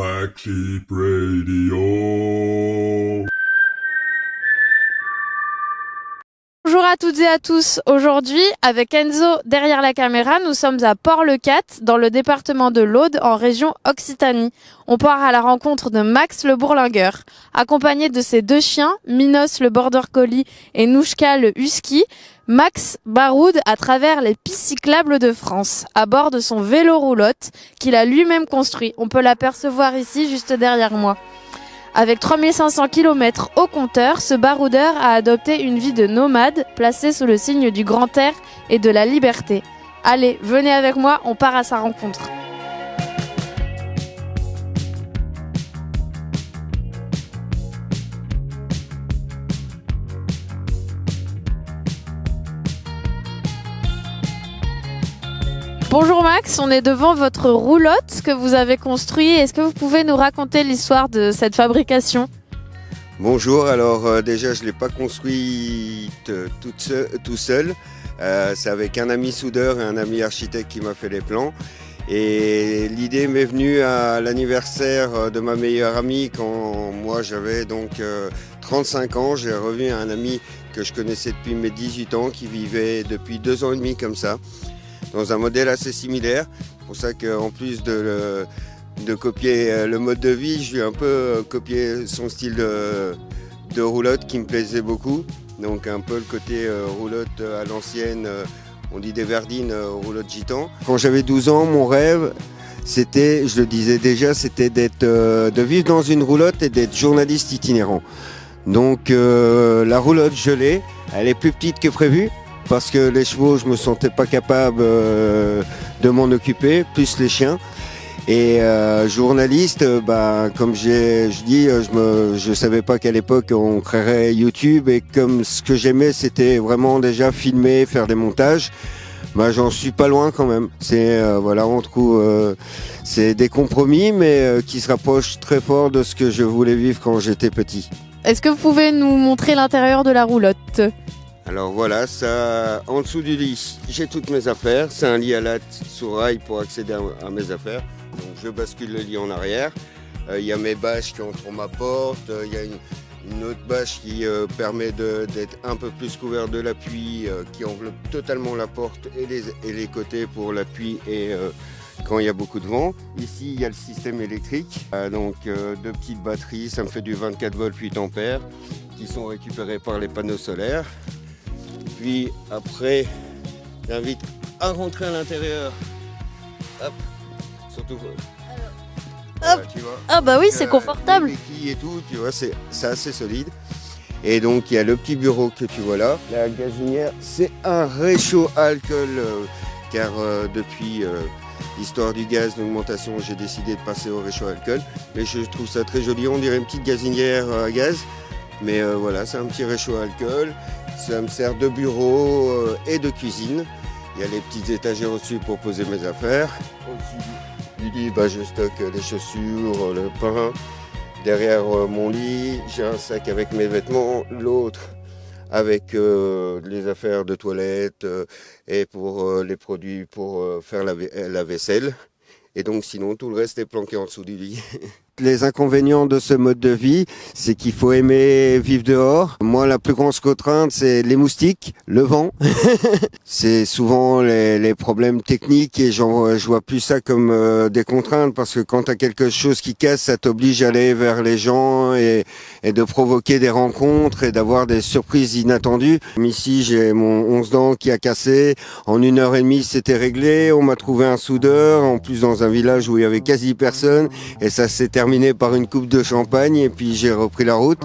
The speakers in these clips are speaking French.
Black Sheep Radio. Bonjour à toutes et à tous. Aujourd'hui, avec Enzo derrière la caméra, nous sommes à Port-le-Cat, dans le département de l'Aude, en région Occitanie. On part à la rencontre de Max le bourlingueur. Accompagné de ses deux chiens, Minos le border collie et Nouchka le husky, Max baroude à travers les pistes cyclables de France, à bord de son vélo roulotte qu'il a lui-même construit. On peut l'apercevoir ici, juste derrière moi. Avec 3500 km au compteur, ce baroudeur a adopté une vie de nomade, placée sous le signe du grand air et de la liberté. Allez, venez avec moi, on part à sa rencontre. Bonjour Max, on est devant votre roulotte que vous avez construit. Est-ce que vous pouvez nous raconter l'histoire de cette fabrication ? Bonjour, alors déjà je ne l'ai pas construite tout seul. C'est avec un ami soudeur et un ami architecte qui m'a fait les plans. Et l'idée m'est venue à l'anniversaire de ma meilleure amie quand moi j'avais donc 35 ans. J'ai revu un ami que je connaissais depuis mes 18 ans qui vivait depuis 2 ans et demi comme ça, dans un modèle assez similaire. C'est pour ça qu'en plus de copier le mode de vie, je lui ai un peu copié son style de roulotte qui me plaisait beaucoup. Donc un peu le côté roulotte à l'ancienne, on dit des verdines, roulotte gitan. Quand j'avais 12 ans, mon rêve, c'était, je le disais déjà, c'était de vivre dans une roulotte et d'être journaliste itinérant. Donc la roulotte, je l'ai, elle est plus petite que prévu, parce que les chevaux, je me sentais pas capable de m'en occuper, plus les chiens. Et journaliste, comme je dis, je savais pas qu'à l'époque on créerait YouTube, et comme ce que j'aimais, c'était vraiment déjà filmer, faire des montages. J'en suis pas loin quand même. C'est on trouve, c'est des compromis, mais qui se rapprochent très fort de ce que je voulais vivre quand j'étais petit. Est-ce que vous pouvez nous montrer l'intérieur de la roulotte ? Alors voilà, ça, en dessous du lit, j'ai toutes mes affaires. C'est un lit à latte sous rail pour accéder à mes affaires. Donc je bascule le lit en arrière. Il y a mes bâches qui entourent ma porte. Il y a une autre bâche qui permet d'être un peu plus couvert de l'appui, qui enveloppe totalement la porte et les côtés pour l'appui et quand il y a beaucoup de vent. Ici, il y a le système électrique. Donc deux petites batteries, ça me fait du 24 volts 8 ampères qui sont récupérés par les panneaux solaires. Puis après, j'invite à rentrer à l'intérieur. Hop, surtout. Voilà, tu vois. Ah bah oui, c'est confortable. Les béquilles et tout, tu vois, c'est assez solide. Et donc il y a le petit bureau que tu vois là. La gazinière, c'est un réchaud à alcool, car depuis l'histoire du gaz, l'augmentation, j'ai décidé de passer au réchaud à alcool. Mais je trouve ça très joli, on dirait une petite gazinière à gaz. Mais voilà, c'est un petit réchaud à alcool. Ça me sert de bureau et de cuisine. Il y a les petites étagères au-dessus pour poser mes affaires. Au-dessus du lit, je stocke les chaussures, le pain. Derrière mon lit, j'ai un sac avec mes vêtements. L'autre avec les affaires de toilette et pour les produits pour faire la vaisselle. Et donc sinon, tout le reste est planqué en dessous du lit. Les inconvénients de ce mode de vie, c'est qu'il faut aimer vivre dehors. Moi, la plus grande contrainte, c'est les moustiques, le vent. C'est souvent les problèmes techniques, et je vois plus ça comme des contraintes, parce que quand tu as quelque chose qui casse, ça t'oblige à aller vers les gens et de provoquer des rencontres et d'avoir des surprises inattendues. Ici, j'ai mon 11 dents qui a cassé. En 1h30, c'était réglé. On m'a trouvé un soudeur, en plus dans un village où il y avait quasi personne, et ça s'est terminé par une coupe de champagne, et puis j'ai repris la route.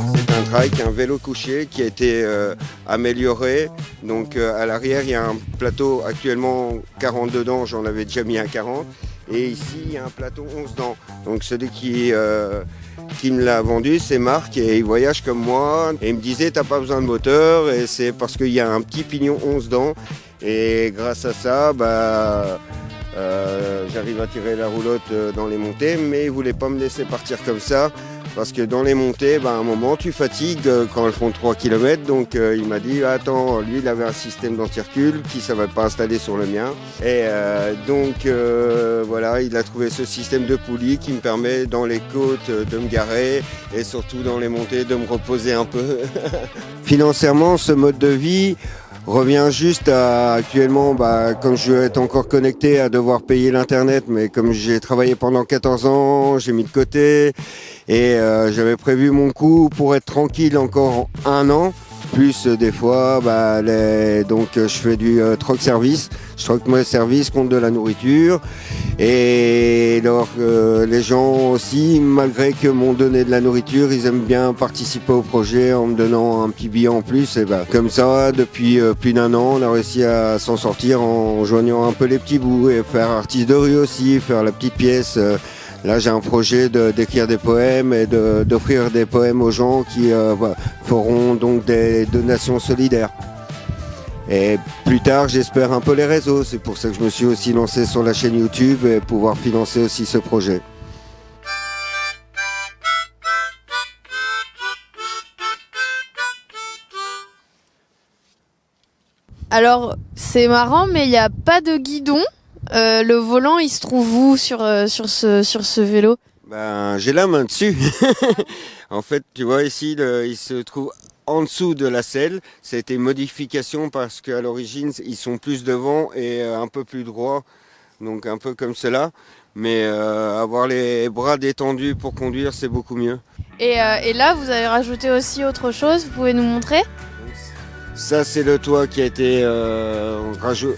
C'est un trike, un vélo couché qui a été amélioré. Donc à l'arrière, il y a un plateau actuellement 42 dents, j'en avais déjà mis un 40. Et ici, il y a un plateau 11 dents. Donc celui qui me l'a vendu, c'est Marc, et il voyage comme moi. Et il me disait, t'as pas besoin de moteur, et c'est parce qu'il y a un petit pignon 11 dents. Et grâce à ça, j'arrive à tirer la roulotte dans les montées, mais il voulait pas me laisser partir comme ça. Parce que dans les montées, à un moment, tu fatigues quand elles font 3 km. Donc il m'a dit, attends, lui, il avait un système d'anti-recul qui ne savait pas installer sur le mien. Et voilà, il a trouvé ce système de poulie qui me permet dans les côtes de me garer et surtout dans les montées de me reposer un peu. Financièrement, ce mode de vie revient juste à actuellement, comme je vais être encore connecté, à devoir payer l'internet, mais comme j'ai travaillé pendant 14 ans, j'ai mis de côté et j'avais prévu mon coup pour être tranquille encore 1 an. Plus des fois, donc je fais du troc service. Je troque mes services contre de la nourriture. Et alors les gens aussi, malgré que m'ont donné de la nourriture, ils aiment bien participer au projet en me donnant un petit billet en plus. Et comme ça, depuis plus d'1 an, on a réussi à s'en sortir en joignant un peu les petits bouts et faire artiste de rue aussi, faire la petite pièce. Là, j'ai un projet d'écrire des poèmes et d'offrir des poèmes aux gens qui feront donc des donations solidaires. Et plus tard, j'espère un peu les réseaux. C'est pour ça que je me suis aussi lancé sur la chaîne YouTube et pouvoir financer aussi ce projet. Alors, c'est marrant, mais il n'y a pas de guidon. Le volant, il se trouve où sur ce vélo? J'ai la main dessus. En fait, tu vois ici, il se trouve en dessous de la selle. Ça a été une modification parce qu'à l'origine, ils sont plus devant et un peu plus droits. Donc un peu comme cela. Mais avoir les bras détendus pour conduire, c'est beaucoup mieux. Et là, vous avez rajouté aussi autre chose. Vous pouvez nous montrer? Ça, c'est le toit qui a été rajouté.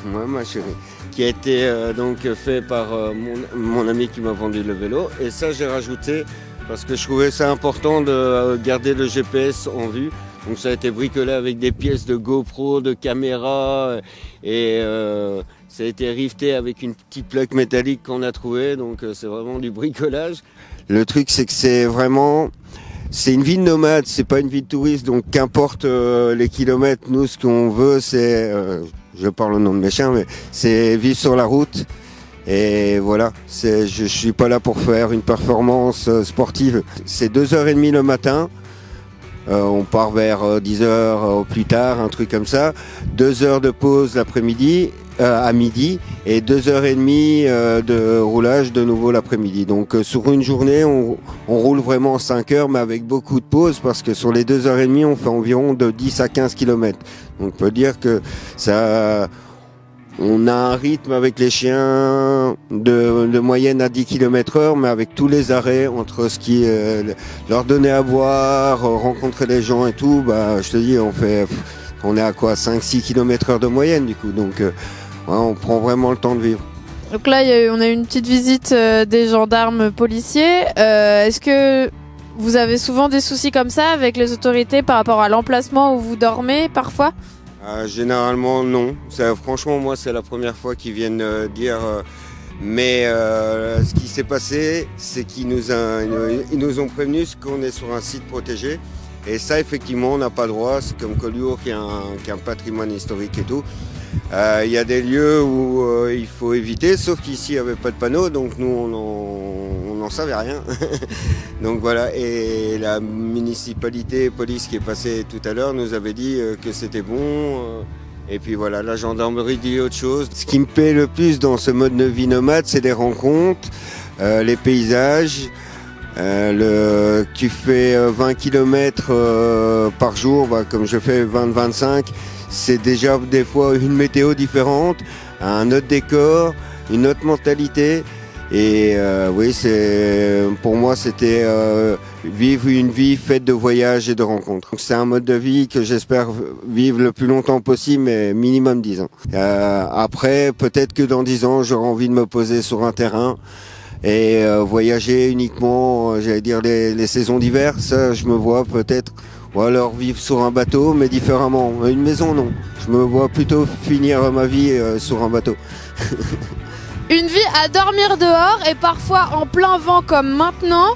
Ouais, ma chérie. Qui a été donc fait par mon ami qui m'a vendu le vélo. Et ça, j'ai rajouté parce que je trouvais ça important de garder le GPS en vue. Donc ça a été bricolé avec des pièces de GoPro, de caméra et ça a été rifté avec une petite plaque métallique qu'on a trouvée. Donc c'est vraiment du bricolage. Le truc, c'est que c'est une vie de nomade, c'est pas une vie de touriste. Donc qu'importe les kilomètres, nous, ce qu'on veut, c'est... je parle au nom de mes chiens, mais c'est vivre sur la route. Et voilà, je suis pas là pour faire une performance sportive. C'est 2h30 le matin. On part vers 10h au plus tard, un truc comme ça. 2 heures de pause l'après-midi, à midi, et 2h30 de roulage de nouveau l'après-midi. Donc sur une journée, on roule vraiment 5 heures, mais avec beaucoup de pauses, parce que sur les 2h30, on fait environ de 10 à 15 km. Donc on peut dire que ça... On a un rythme avec les chiens de moyenne à 10 km/h, mais avec tous les arrêts entre ce qui leur donner à boire, rencontrer les gens et tout, je te dis, on est à quoi, 5-6 km/h de moyenne du coup. Donc on prend vraiment le temps de vivre. Donc là, on a eu une petite visite des gendarmes policiers. Est-ce que vous avez souvent des soucis comme ça avec les autorités par rapport à l'emplacement où vous dormez parfois? Généralement non. Franchement, moi c'est la première fois qu'ils viennent dire. Mais ce qui s'est passé, c'est qu'ils nous ont prévenus qu'on est sur un site protégé. Et ça, effectivement, on n'a pas le droit. C'est comme Collioure qui a un patrimoine historique et tout. Il y a des lieux où il faut éviter, sauf qu'ici il n'y avait pas de panneau, donc nous on n'en savait rien. Donc voilà, et la municipalité, police qui est passée tout à l'heure nous avait dit que c'était bon. Et puis voilà, la gendarmerie dit autre chose. Ce qui me plaît le plus dans ce mode de vie nomade, c'est les rencontres, les paysages. Tu fais 20 km par jour, comme je fais 20-25. C'est déjà des fois une météo différente, un autre décor, une autre mentalité. Et oui, pour moi, c'était vivre une vie faite de voyages et de rencontres. C'est un mode de vie que j'espère vivre le plus longtemps possible, mais minimum 10 ans. Après, peut-être que dans 10 ans, j'aurai envie de me poser sur un terrain et voyager uniquement, j'allais dire, les saisons d'hiver. Ça, je me vois peut-être... Ou alors vivre sur un bateau, mais différemment. Une maison, non. Je me vois plutôt finir ma vie sur un bateau. Une vie à dormir dehors et parfois en plein vent comme maintenant.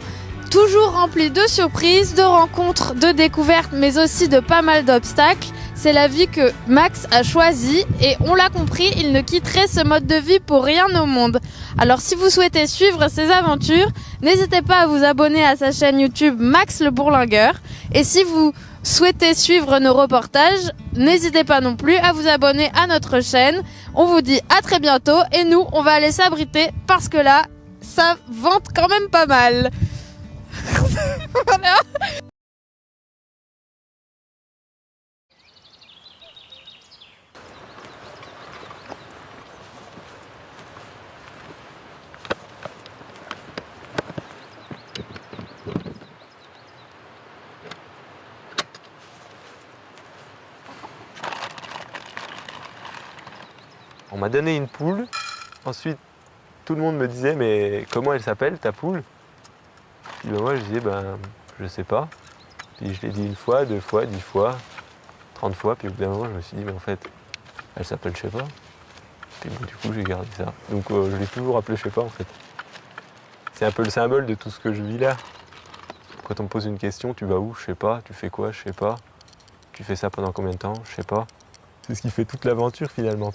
Toujours rempli de surprises, de rencontres, de découvertes, mais aussi de pas mal d'obstacles. C'est la vie que Max a choisie et on l'a compris, il ne quitterait ce mode de vie pour rien au monde. Alors si vous souhaitez suivre ses aventures, n'hésitez pas à vous abonner à sa chaîne YouTube Max le Bourlingueur. Et si vous souhaitez suivre nos reportages, n'hésitez pas non plus à vous abonner à notre chaîne. On vous dit à très bientôt et nous, on va aller s'abriter parce que là, ça vente quand même pas mal. Voilà. On m'a donné une poule. Ensuite, tout le monde me disait, mais comment elle s'appelle, ta poule? Puis ben moi, je disais, je sais pas. Puis je l'ai dit une fois, 2 fois, 10 fois, 30 fois. Puis au bout d'un moment, je me suis dit, mais en fait, elle s'appelle je sais pas. Puis bon, du coup, j'ai gardé ça. Donc je l'ai toujours appelée je sais pas, en fait. C'est un peu le symbole de tout ce que je vis là. Quand on me pose une question, tu vas où? Je sais pas. Tu fais quoi? Je sais pas. Tu fais ça pendant combien de temps? Je sais pas. C'est ce qui fait toute l'aventure finalement.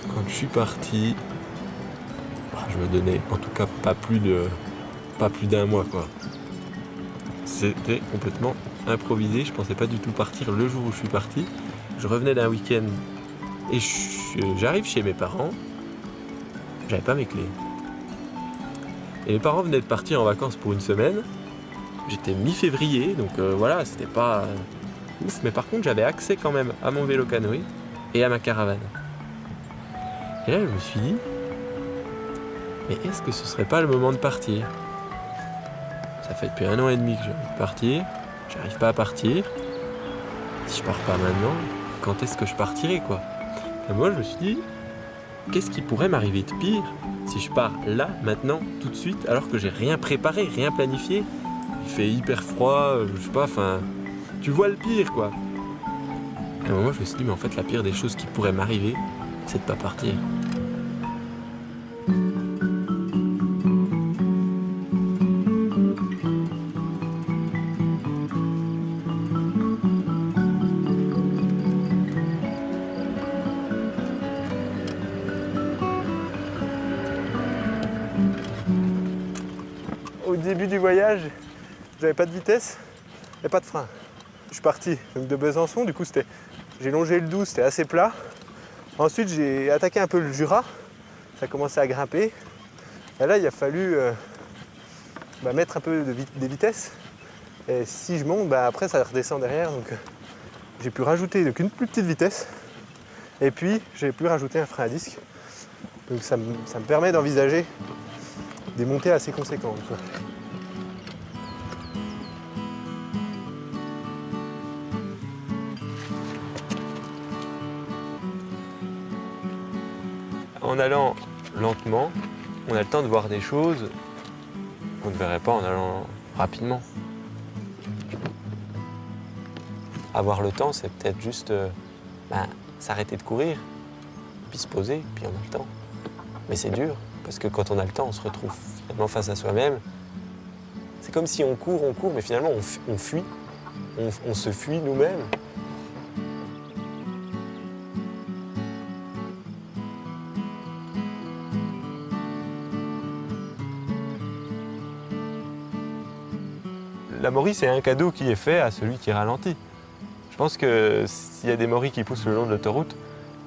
Quand je suis parti, je me donnais en tout cas pas plus d'un mois quoi. C'était complètement improvisé, je pensais pas du tout partir le jour où je suis parti. Je revenais d'un week-end et j'arrive chez mes parents, j'avais pas mes clés. Et mes parents venaient de partir en vacances pour une semaine. J'étais mi-février, donc voilà, c'était pas ouf, mais par contre j'avais accès quand même à mon vélo canoë et à ma caravane. Et là je me suis dit, mais est-ce que ce serait pas le moment de partir? Ça fait depuis 1 an et demi que j'ai envie de partir, j'arrive pas à partir. Si je pars pas maintenant, quand est-ce que je partirai quoi? Et moi je me suis dit, qu'est-ce qui pourrait m'arriver de pire si je pars là, maintenant, tout de suite, alors que j'ai rien préparé, rien planifié? Il fait hyper froid, je sais pas, enfin, tu vois le pire quoi. Et à un moment je me suis dit, mais en fait la pire des choses qui pourraient m'arriver, c'est de pas partir. Au début du voyage, j'avais pas de vitesse et pas de frein. Je suis parti de Besançon, du coup j'ai longé le Doubs, c'était assez plat. Ensuite j'ai attaqué un peu le Jura, ça a commencé à grimper. Et là il a fallu mettre un peu des vitesses. Et si je monte, après ça redescend derrière. Donc j'ai pu rajouter une plus petite vitesse. Et puis j'ai pu rajouter un frein à disque. Donc ça me permet d'envisager des montées assez conséquentes, quoi. En allant lentement, on a le temps de voir des choses qu'on ne verrait pas en allant rapidement. Avoir le temps, c'est peut-être juste s'arrêter de courir, puis se poser, puis on a le temps. Mais c'est dur, parce que quand on a le temps, on se retrouve finalement face à soi-même. C'est comme si on court, mais finalement on fuit. On se fuit nous-mêmes. La morie, c'est un cadeau qui est fait à celui qui ralentit. Je pense que s'il y a des mories qui poussent le long de l'autoroute,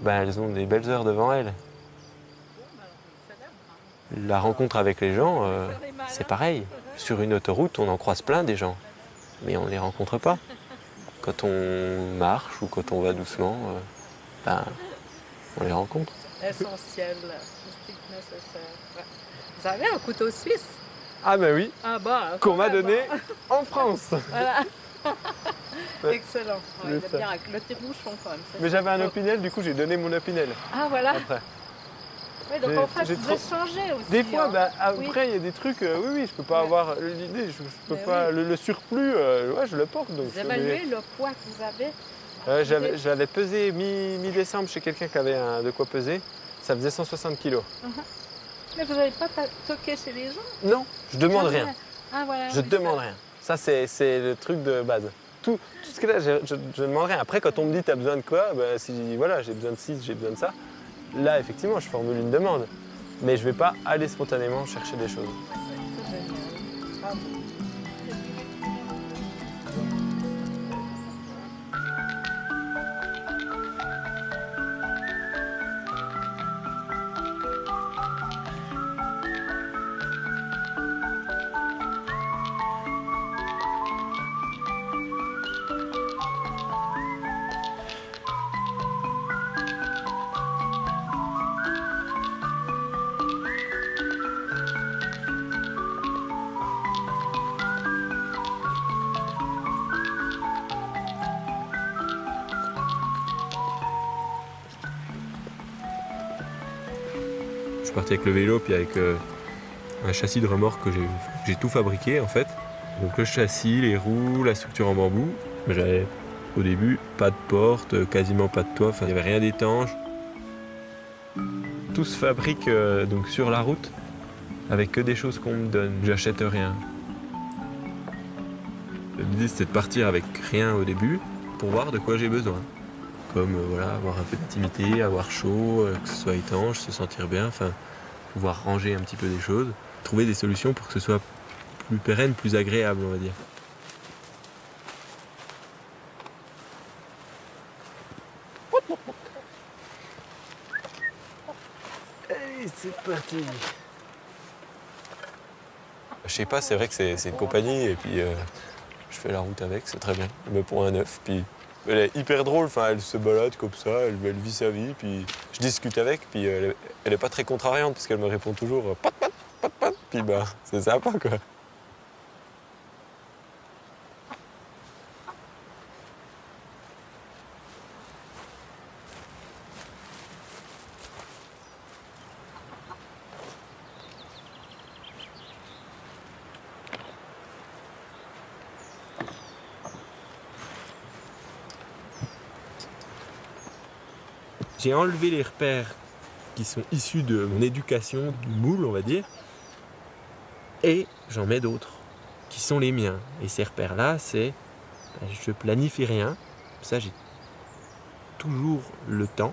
elles ont des belles heures devant elles. La rencontre avec les gens, c'est pareil. Sur une autoroute, on en croise plein des gens, mais on ne les rencontre pas. Quand on marche ou quand on va doucement, on les rencontre. Essentiel, strict nécessaire. Vous avez un couteau suisse? Ah ben oui, Ah bah, qu'on m'a donné en France. Voilà. Ouais. Excellent. Ouais, C'est il a ça. bien avec le tire-bouchon quand même. ça, Mais c'est j'avais un top. Opinel, du coup j'ai donné mon Opinel Ah voilà. après. Ouais, donc J'ai- en fait, j'ai vous trop- échangez aussi. Des fois, hein. bah, Oui. après il y a des trucs, oui, je peux pas Ouais. avoir l'idée, je peux Mais pas, oui. le surplus, ouais, je le porte. Donc, Vous évaluez le poids que vous avez. j'avais pesé mi-décembre chez quelqu'un qui avait de quoi peser, ça faisait 160 kilos. Mais vous n'avez pas toqué chez les gens? Non, je demande Jamais. rien. Ah voilà. Je oui, demande ça. rien. Ça, c'est le truc de base. Tout ce que là, je ne demande rien. Après, quand on me dit t'as besoin de quoi, ben, si voilà, j'ai besoin de ci, j'ai besoin de ça, là, effectivement, je formule une demande. Mais je ne vais pas aller spontanément chercher des choses. C'est génial. Bravo. Je suis parti avec le vélo, puis avec un châssis de remorque que j'ai tout fabriqué en fait. Donc le châssis, les roues, la structure en bambou. J'avais au début pas de porte, quasiment pas de toit, enfin il n'y avait rien d'étanche. Tout se fabrique donc sur la route avec que des choses qu'on me donne. J'achète rien. L'idée c'était de partir avec rien au début pour voir de quoi j'ai besoin. Comme voilà, avoir un peu d'intimité, avoir chaud, que ce soit étanche, se sentir bien, enfin pouvoir ranger un petit peu des choses, trouver des solutions pour que ce soit plus pérenne, plus agréable on va dire. Allez, c'est parti. Je sais pas, c'est vrai que c'est une compagnie et puis je fais la route avec, c'est très bien. Je me prends un œuf, puis elle est hyper drôle, enfin elle se balade comme ça, elle vit sa vie, puis je discute avec, puis elle est pas très contrariante parce qu'elle me répond toujours pat pat pat pat, puis bah c'est sympa quoi. J'ai enlevé les repères qui sont issus de mon éducation, du moule, on va dire, et j'en mets d'autres qui sont les miens. Et ces repères-là, c'est je planifie rien, ça j'ai toujours le temps.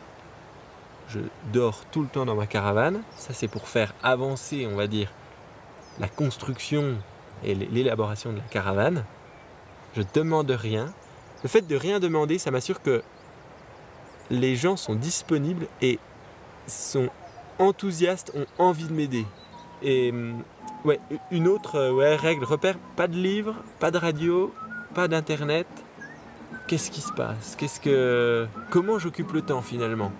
Je dors tout le temps dans ma caravane, ça c'est pour faire avancer, on va dire, la construction et l'élaboration de la caravane. Je demande rien. Le fait de rien demander, ça m'assure que les gens sont disponibles et sont enthousiastes, ont envie de m'aider. Et ouais, une autre règle, repère, pas de livre, pas de radio, pas d'internet. Qu'est-ce qui se passe ? Comment j'occupe le temps finalement ?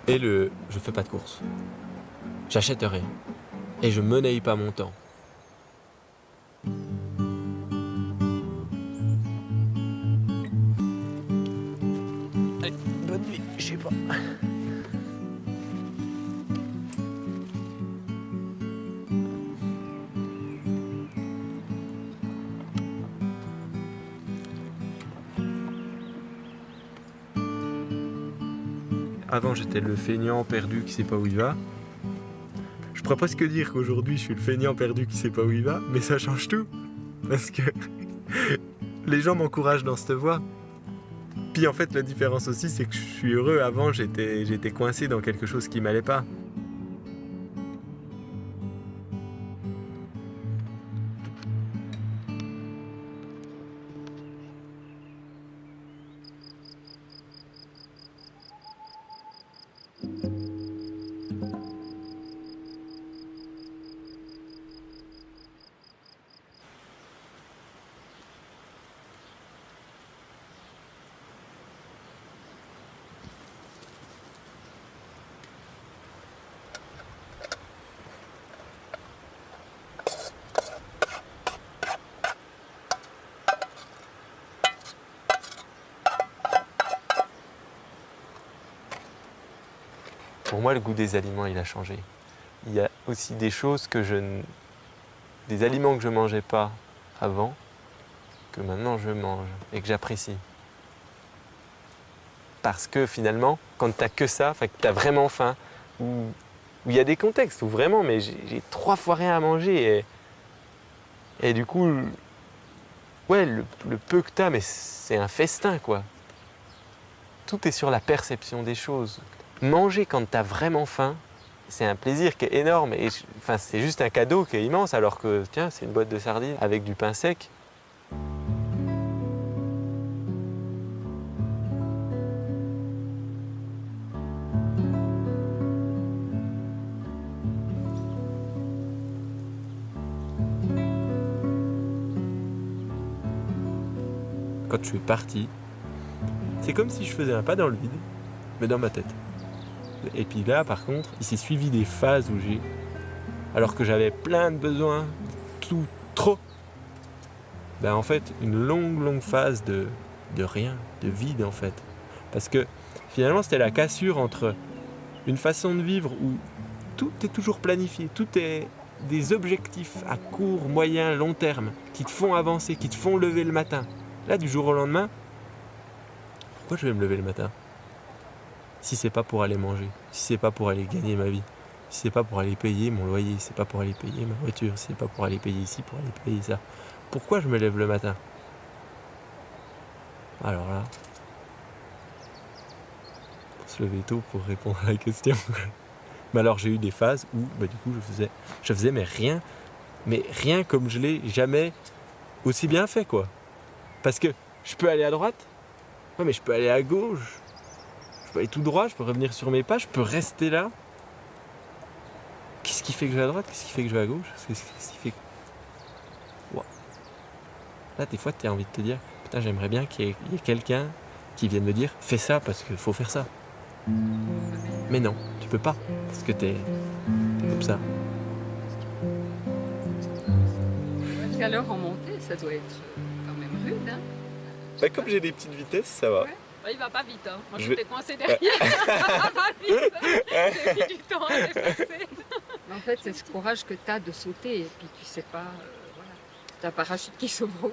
Et je fais pas de course. J'achète rien. Et je monnaie pas mon temps. Allez, bonne nuit, je sais pas. Avant, j'étais le feignant perdu qui sait pas où il va. Je pourrais presque dire qu'aujourd'hui, je suis le feignant perdu qui sait pas où il va, mais ça change tout. Parce que les gens m'encouragent dans cette voie. Puis en fait, la différence aussi, c'est que je suis heureux. Avant, j'étais coincé dans quelque chose qui m'allait pas. pour moi, le goût des aliments, il a changé. Il y a aussi des choses des aliments que je ne mangeais pas avant, que maintenant je mange et que j'apprécie. Parce que finalement, quand tu n'as que ça, que tu as vraiment faim, ou il y a des contextes où vraiment, mais j'ai 3 fois rien à manger et du coup, ouais, le peu que tu as, mais c'est un festin, quoi. Tout est sur la perception des choses. Manger quand tu as vraiment faim, c'est un plaisir qui est énorme. Et c'est juste un cadeau qui est immense, alors que, tiens, c'est une boîte de sardines avec du pain sec. Quand je suis parti, c'est comme si je faisais un pas dans le vide, mais dans ma tête. Et puis là, par contre, il s'est suivi des phases où alors que j'avais plein de besoins, tout, trop, en fait, une longue phase de rien, de vide en fait. Parce que finalement, c'était la cassure entre une façon de vivre où tout est toujours planifié, tout est des objectifs à court, moyen, long terme, qui te font avancer, qui te font lever le matin. Là, du jour au lendemain, pourquoi je vais me lever le matin ? Si c'est pas pour aller manger, si c'est pas pour aller gagner ma vie, si c'est pas pour aller payer mon loyer, si c'est pas pour aller payer ma voiture, si c'est pas pour aller payer ici, pour aller payer ça, pourquoi je me lève le matin ? Alors là, pour se lever tôt pour répondre à la question. Mais alors j'ai eu des phases où du coup je faisais mais rien comme je l'ai jamais aussi bien fait, quoi. Parce que je peux aller à droite, ouais, mais je peux aller à gauche. Je peux aller tout droit, je peux revenir sur mes pas, je peux rester là. Qu'est-ce qui fait que je vais à droite ? Qu'est-ce qui fait que je vais à gauche ? Qu'est-ce qui fait que... Wow. Là, des fois, tu as envie de te dire, putain, j'aimerais bien qu'il y ait quelqu'un qui vienne me dire, fais ça parce qu'il faut faire ça. Mais non, tu peux pas, parce que t'es comme ça. Parce qu'alors en montée, ça doit être quand même rude, hein. Comme j'ai des petites vitesses, ça va. Ouais. Il va pas vite, hein. Moi, Je j'étais coincée derrière. Ça va pas vite. J'ai mis du temps à déplacer. En fait, c'est ce courage que tu as de sauter et puis tu sais pas, voilà. T'as un parachute qui s'ouvre où ?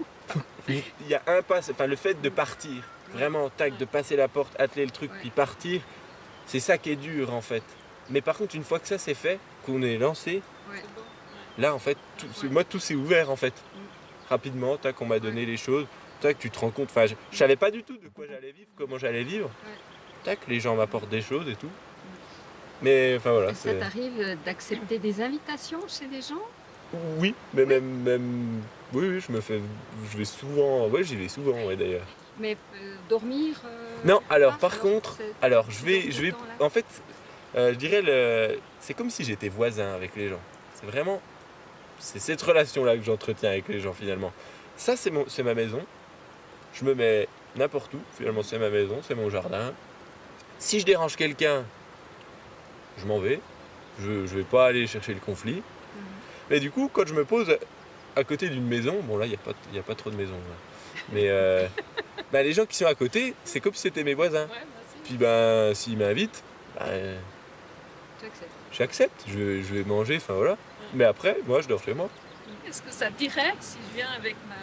Il y a un pas, le fait de partir, vraiment, de passer la porte, atteler le truc, puis partir, c'est ça qui est dur en fait. Mais par contre, une fois que ça c'est fait, qu'on est lancé, là en fait, tout s'est ouvert en fait. Rapidement, on m'a donné les choses. Tu te rends compte, je savais pas du tout de quoi j'allais vivre, comment j'allais vivre. Les gens m'apportent des choses et tout. Mais voilà. Ça t'arrive d'accepter des invitations chez des gens ? Oui, mais même oui, je vais souvent, j'y vais souvent, d'ailleurs. Mais dormir non, alors par contre, je vais en fait, je dirais c'est comme si j'étais voisin avec les gens. C'est cette relation-là que j'entretiens avec les gens finalement. Ça, c'est ma maison. Je me mets n'importe où. Finalement, c'est ma maison, c'est mon jardin. Si je dérange quelqu'un, je m'en vais. Je vais pas aller chercher le conflit. Mais du coup, quand je me pose à côté d'une maison, bon là, il y a pas trop de maisons. Là. Mais les gens qui sont à côté, c'est comme si c'était mes voisins. Puis s'ils m'invitent, j'accepte. Je vais manger, voilà. Mais après, moi, je dors chez moi. Est-ce que ça te dirait si je viens avec ma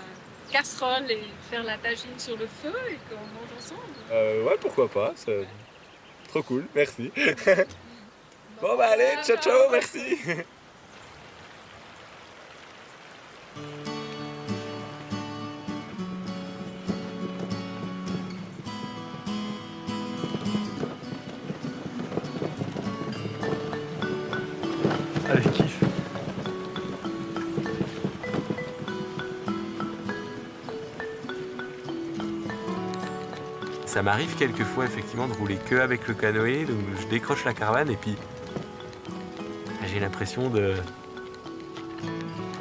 casserole et faire la tagine sur le feu et qu'on mange ensemble ? Ouais, pourquoi pas. C'est trop cool, merci. Bon, allez, ciao, merci. Allez, kiffe. Ça m'arrive quelquefois effectivement de rouler que avec le canoë, donc je décroche la caravane et puis j'ai l'impression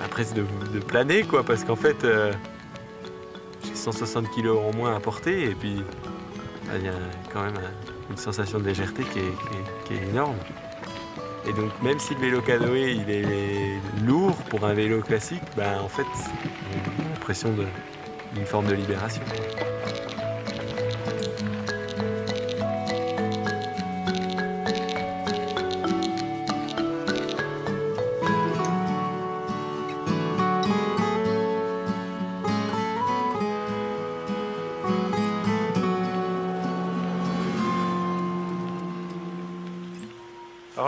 presque de planer, quoi, parce qu'en fait j'ai 160 kg en moins à porter et puis il y a quand même une sensation de légèreté qui est énorme. Et donc même si le vélo canoë il est lourd pour un vélo classique, en fait j'ai l'impression d'une forme de libération.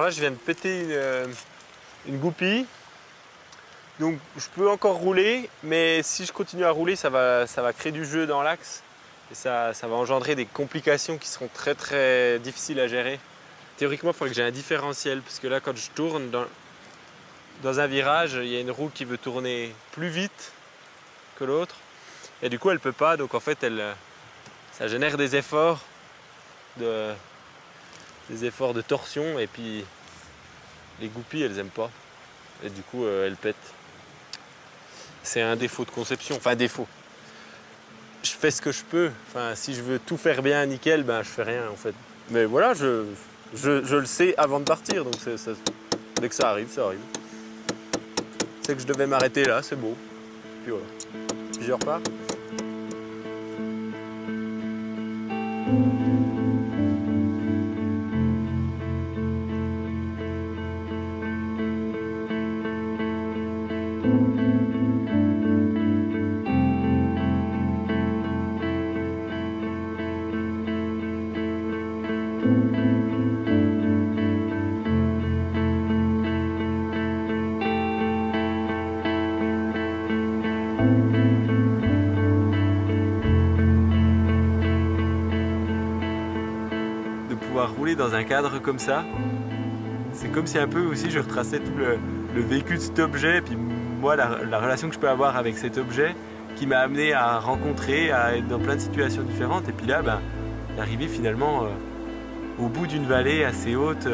vois, je viens de péter une goupille. Donc je peux encore rouler, mais si je continue à rouler, ça va créer du jeu dans l'axe. Et ça va engendrer des complications qui seront très très difficiles à gérer. Théoriquement, il faudrait que j'ai un différentiel, parce que là, quand je tourne dans un virage, il y a une roue qui veut tourner plus vite que l'autre. Et du coup, elle ne peut pas, donc en fait, ça génère des efforts de torsion, et puis les goupilles, elles n'aiment pas. Et du coup, elles pètent. C'est un défaut de conception, enfin défaut. Je fais ce que je peux. Enfin, si je veux tout faire bien, nickel, ben je fais rien en fait. Mais voilà, je le sais avant de partir, donc dès que ça arrive, ça arrive. C'est que je devais m'arrêter là, c'est beau. Puis voilà. Puis je repars. Rouler dans un cadre comme ça, c'est comme si un peu aussi je retraçais tout le vécu de cet objet, puis moi la relation que je peux avoir avec cet objet qui m'a amené à rencontrer, à être dans plein de situations différentes, et puis là d'arriver finalement au bout d'une vallée assez haute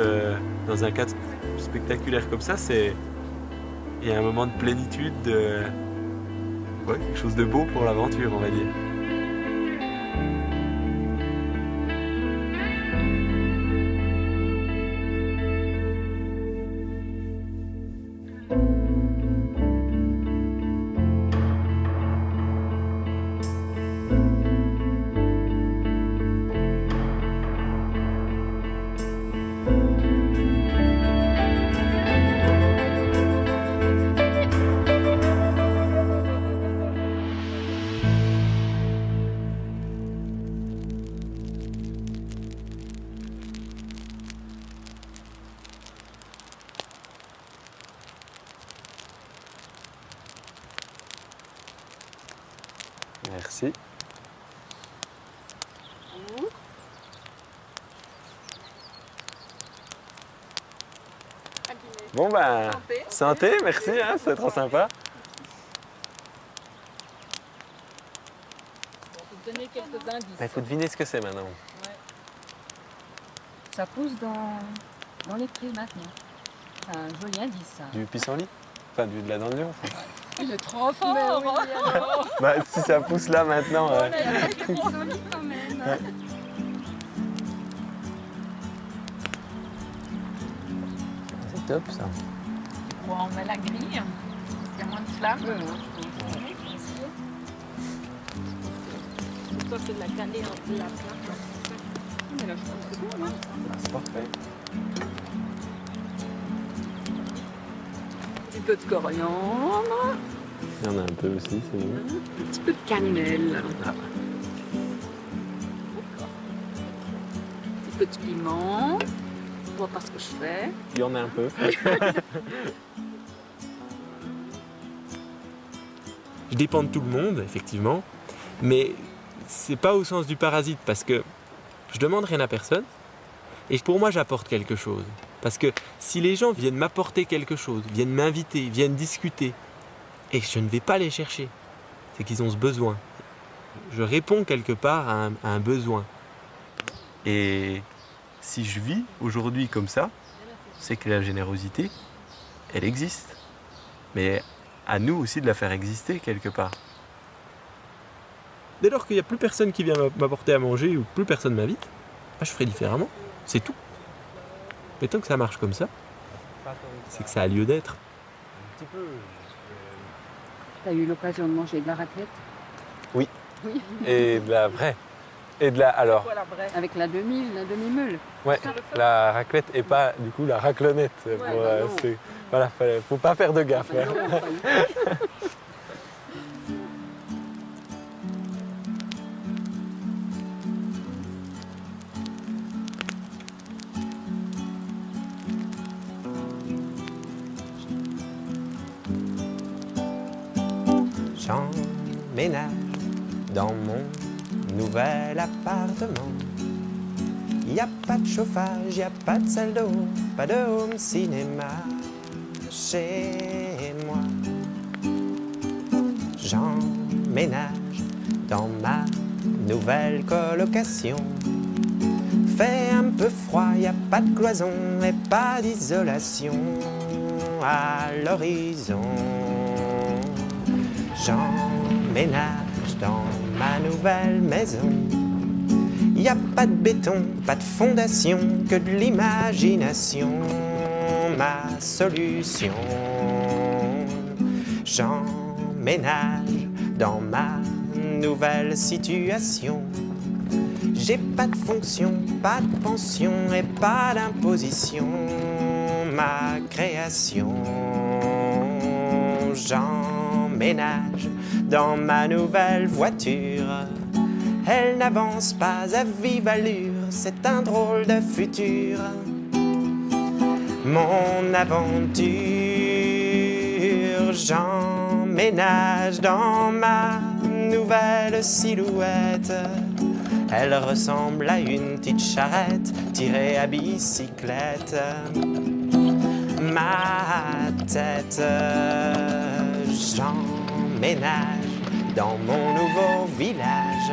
dans un cadre spectaculaire comme ça, il y a un moment de plénitude, quelque chose de beau pour l'aventure, on va dire. Merci. Bon ben, santé, merci, hein, c'est trop sympa. On peut te donner quelques indices. Il faut deviner ce que c'est maintenant. Ouais. Ça pousse dans les prés maintenant. C'est un joli indice, ça. Du pissenlit? Enfin, de la dent de lion. Il est trop fort. Oui, alors. Bah, si ça pousse là maintenant. On a quelques pissenlits quand même. Ouais. C'est top ça. Bon, on met la grille. Il y a moins de flammes. Toi, c'est de la cannelle en de la plaque. Mais là, je pense que c'est bon, hein. C'est parfait. Un petit peu de coriandre. Il y en a un peu aussi, c'est bon. Un petit peu de cannelle. Ah. Un petit peu de piment. Je vois pas ce que je fais. Il y en a un peu. Je dépends de tout le monde, effectivement, mais c'est pas au sens du parasite, parce que je demande rien à personne, et pour moi j'apporte quelque chose. Parce que si les gens viennent m'apporter quelque chose, viennent m'inviter, viennent discuter, et que je ne vais pas les chercher, c'est qu'ils ont ce besoin. Je réponds quelque part à un besoin. Et si je vis aujourd'hui comme ça, c'est que la générosité, elle existe. Mais à nous aussi de la faire exister quelque part. Dès lors qu'il n'y a plus personne qui vient m'apporter à manger ou plus personne m'invite, je ferai différemment. C'est tout. Mais tant que ça marche comme ça, c'est que ça a lieu d'être. T'as eu l'occasion de manger de la raclette? Oui. Oui. Et de la vraie. Et de la. Alors. Avec la demi-meule. Ouais, la raclette et pas du coup la raclonnette. Voilà, faut pas faire de gaffe. Enfin, non, pas eu. j'emménage dans mon nouvel appartement. Y a pas de chauffage, y a pas de salle d'eau, pas de home cinéma chez moi. J'emménage dans ma nouvelle colocation. Fait un peu froid, y a pas de cloison et pas d'isolation à l'horizon. J'emménage dans ma nouvelle maison. Y a pas de béton, pas de fondation, que de l'imagination, ma solution. J'emménage dans ma nouvelle situation. J'ai pas de fonction, pas de pension et pas d'imposition, ma création. J'emménage dans ma nouvelle voiture. Elle n'avance pas à vive allure, c'est un drôle de futur. Mon aventure, j'emménage dans ma nouvelle silhouette. Elle ressemble à une petite charrette tirée à bicyclette. Ma tête, j'emménage dans mon nouveau village.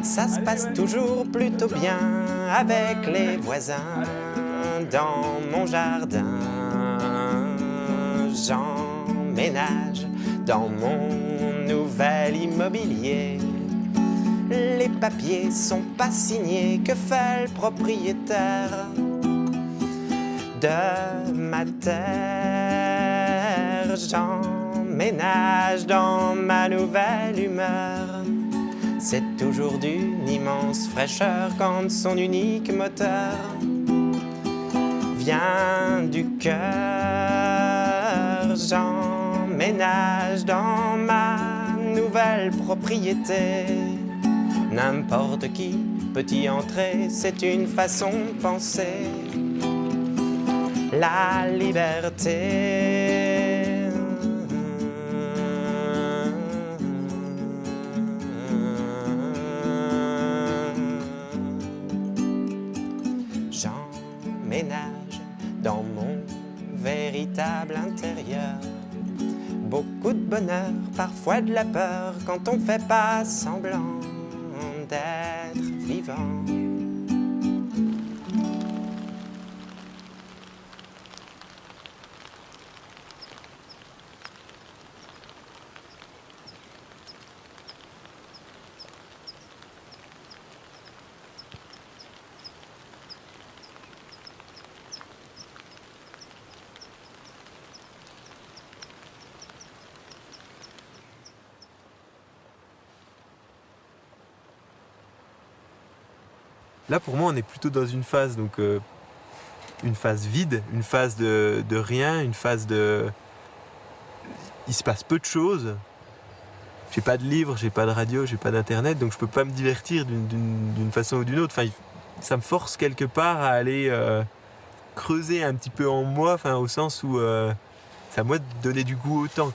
Ça se passe toujours plutôt bien avec les voisins dans mon jardin. J'emménage dans mon nouvel immobilier. Les papiers sont pas signés, que fait le propriétaire de ma terre? J'emménage dans ma nouvelle humeur. C'est toujours d'une immense fraîcheur quand son unique moteur vient du cœur. J'emménage dans ma nouvelle propriété. N'importe qui peut y entrer, c'est une façon de penser. La liberté. J'emménage dans mon véritable intérieur. Beaucoup de bonheur, parfois de la peur, quand on fait pas semblant d'être vivant. Là, pour moi, on est plutôt dans une phase, donc une phase vide, une phase de rien, une phase de... Il se passe peu de choses. J'ai pas de livres, j'ai pas de radio, j'ai pas d'internet, donc je peux pas me divertir d'une façon ou d'une autre. Enfin, ça me force quelque part à aller creuser un petit peu en moi, enfin, au sens où c'est à moi de donner du goût au temps.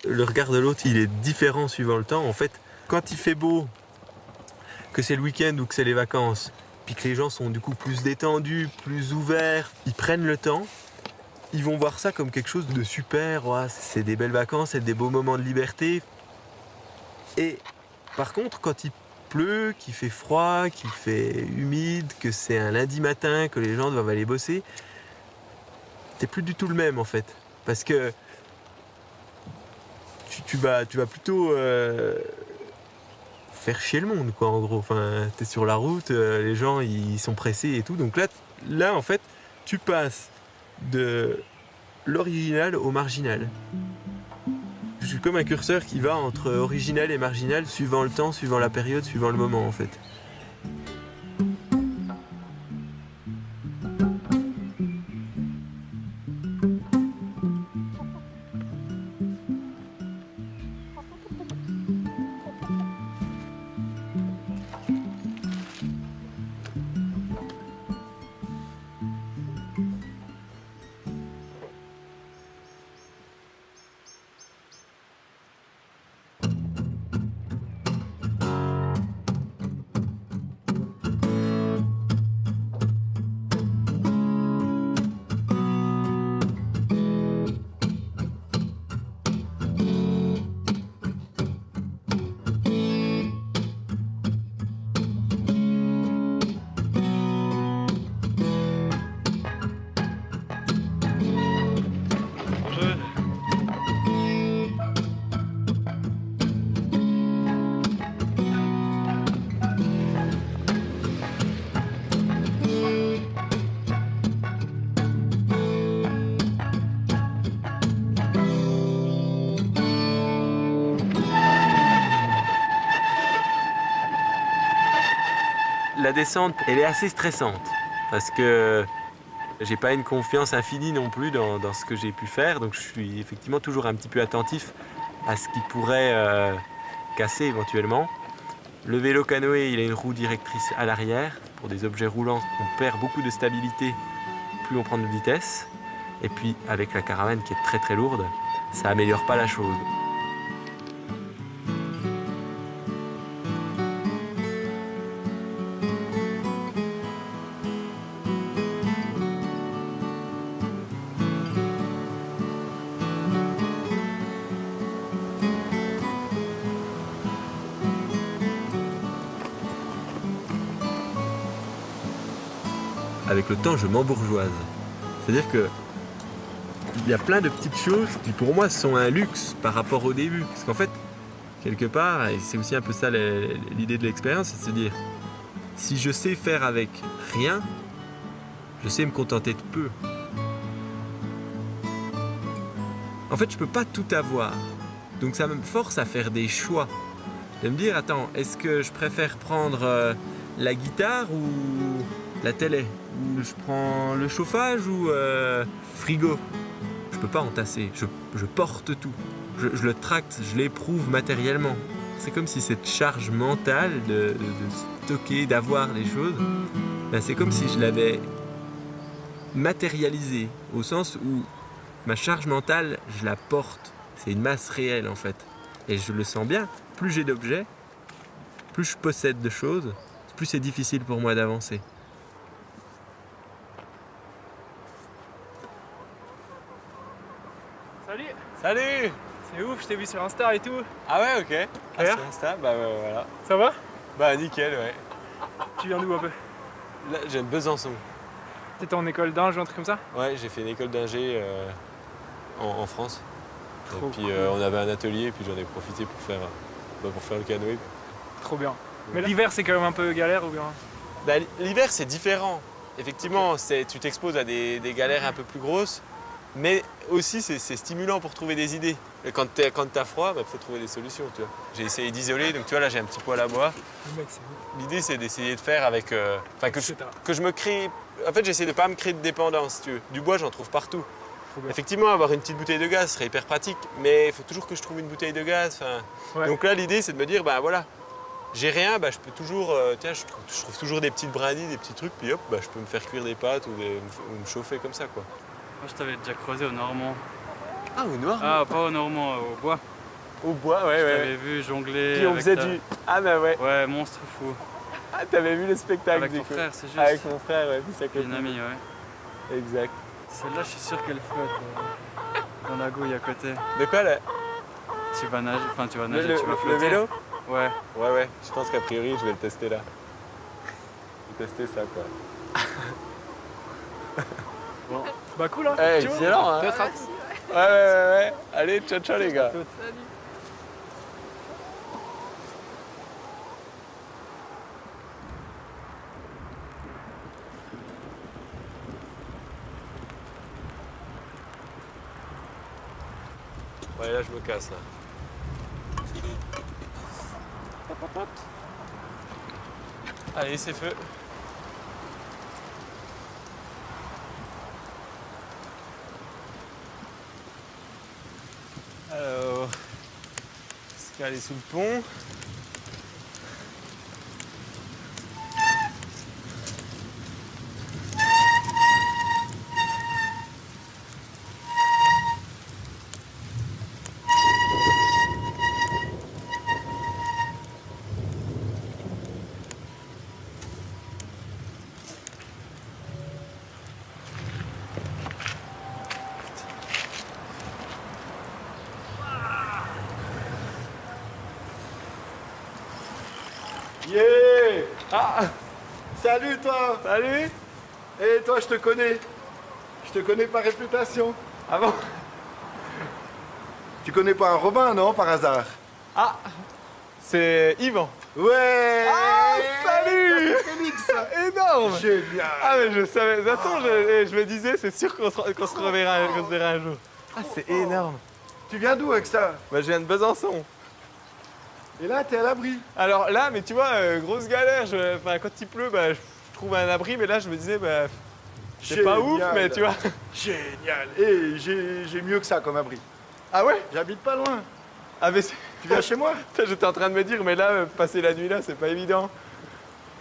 Le regard de l'autre, il est différent suivant le temps. En fait, quand il fait beau, que c'est le week-end ou que c'est les vacances, puis que les gens sont du coup plus détendus, plus ouverts, ils prennent le temps, ils vont voir ça comme quelque chose de super. Ouais, c'est des belles vacances, c'est des beaux moments de liberté. Et par contre, quand il pleut, qu'il fait froid, qu'il fait humide, que c'est un lundi matin, que les gens doivent aller bosser, c'est plus du tout le même en fait. Parce que tu vas plutôt faire chier le monde, quoi, en gros. Enfin, t'es sur la route, les gens ils sont pressés et tout. Donc là en fait, tu passes de l'original au marginal. Je suis comme un curseur qui va entre original et marginal suivant le temps, suivant la période, suivant le moment en fait. la descente, elle est assez stressante parce que j'ai pas une confiance infinie non plus dans ce que j'ai pu faire, donc je suis effectivement toujours un petit peu attentif à ce qui pourrait casser éventuellement. Le vélo canoë, il a une roue directrice à l'arrière. Pour des objets roulants, on perd beaucoup de stabilité plus on prend de vitesse. Et puis avec la caravane qui est très très lourde, ça améliore pas la chose. Avec le temps, je m'embourgeoise. C'est-à-dire que il y a plein de petites choses qui pour moi sont un luxe par rapport au début. Parce qu'en fait, quelque part, et c'est aussi un peu ça l'idée de l'expérience, c'est de se dire, si je sais faire avec rien, je sais me contenter de peu. En fait, je peux pas tout avoir. Donc ça me force à faire des choix. De me dire, attends, est-ce que je préfère prendre la guitare ou la télé? Ou je prends le chauffage ou frigo? Je peux pas entasser, je porte tout. Je le tracte, je l'éprouve matériellement. C'est comme si cette charge mentale de stocker, d'avoir les choses, ben c'est comme si je l'avais matérialisée, au sens où ma charge mentale, je la porte. C'est une masse réelle en fait. Et je le sens bien, plus j'ai d'objets, plus je possède de choses, plus c'est difficile pour moi d'avancer. Salut! Salut! C'est ouf, je t'ai vu sur Insta et tout. Ah ouais, ok. Ah, D'ailleurs sur Insta, bah ouais, voilà. Ça va? Bah nickel, ouais. Tu viens d'où un peu? Là, j'ai de Besançon. T'étais en école d'ingé ou un truc comme ça? Ouais, j'ai fait une école d'ingé en France. Trop Et puis cool. on avait un atelier, et puis j'en ai profité pour faire le canoë. Trop bien. Mais l'hiver c'est quand même un peu galère ou bien? Bah, l'hiver, c'est différent. Effectivement, tu t'exposes à des galères un peu plus grosses, mais aussi c'est stimulant pour trouver des idées. Et quand t'as froid, il faut trouver des solutions. Tu vois. J'ai essayé d'isoler, donc tu vois là j'ai un petit poêle à bois. Le mec c'est ouf. L'idée c'est d'essayer de faire avec, que je me crée. En fait, j'essaie de pas me créer de dépendance. Si tu veux. Du bois, j'en trouve partout. Trop bien. Effectivement, avoir une petite bouteille de gaz serait hyper pratique, mais il faut toujours que je trouve une bouteille de gaz. Ouais. Donc là, l'idée c'est de me dire, bah voilà, j'ai rien, bah, je peux toujours, je trouve toujours des petites brindilles, des petits trucs, puis hop, bah, je peux me faire cuire des pâtes ou me chauffer comme ça, quoi. Moi je t'avais déjà croisé au Normand. Ah, au noir? Ah, pas au Normand, au bois. Au bois, ouais, Je ouais. t'avais vu jongler. Puis on avec faisait ta- du. Ah, bah ouais. Ouais, monstre fou. Ah, t'avais vu le spectacle Avec du ton coup. frère, c'est juste. Avec mon frère, ouais, puis sa Puis copine. une amie, ouais. Exact. Celle-là, je suis sûr qu'elle flotte dans la gouille à côté. De quoi là? Tu vas nager, enfin tu vas nager, tu vas Le flotter. vélo? Ouais. Ouais, ouais. Je pense qu'a priori, je vais le tester là. Je vais tester ça, quoi. Bah cool hein. Eh, Tu vois, excellent, hein. peut-être Ouais. Allez, ciao, ciao, les gars. Ouais, là, je me casse, là. Allez, c'est feu. Alors, est-ce qu'elle est sous le pont? Yeah! Ah! Salut toi! Salut! Et toi, je te connais. Je te connais par réputation. Ah bon? Tu connais pas un Robin, non, par hasard? Ah! C'est Yvan! Ouais! Ah, salut! Félix! Énorme! Génial! Ah mais je savais, de toute façon je me disais c'est sûr qu'on se reverra un jour. Ah c'est énorme! Tu viens d'où avec ça? Bah je viens de Besançon. Et là, t'es à l'abri. Alors là, mais tu vois, grosse galère. Enfin, quand il pleut, bah, je trouve un abri, mais là, je me disais, bah, c'est pas ouf, Génial. mais tu vois. Génial. Et j'ai mieux que ça comme abri. Ah ouais? J'habite pas loin. Ah, mais Tu viens chez moi? j'étais en train de me dire, mais là, passer la nuit là, c'est pas évident.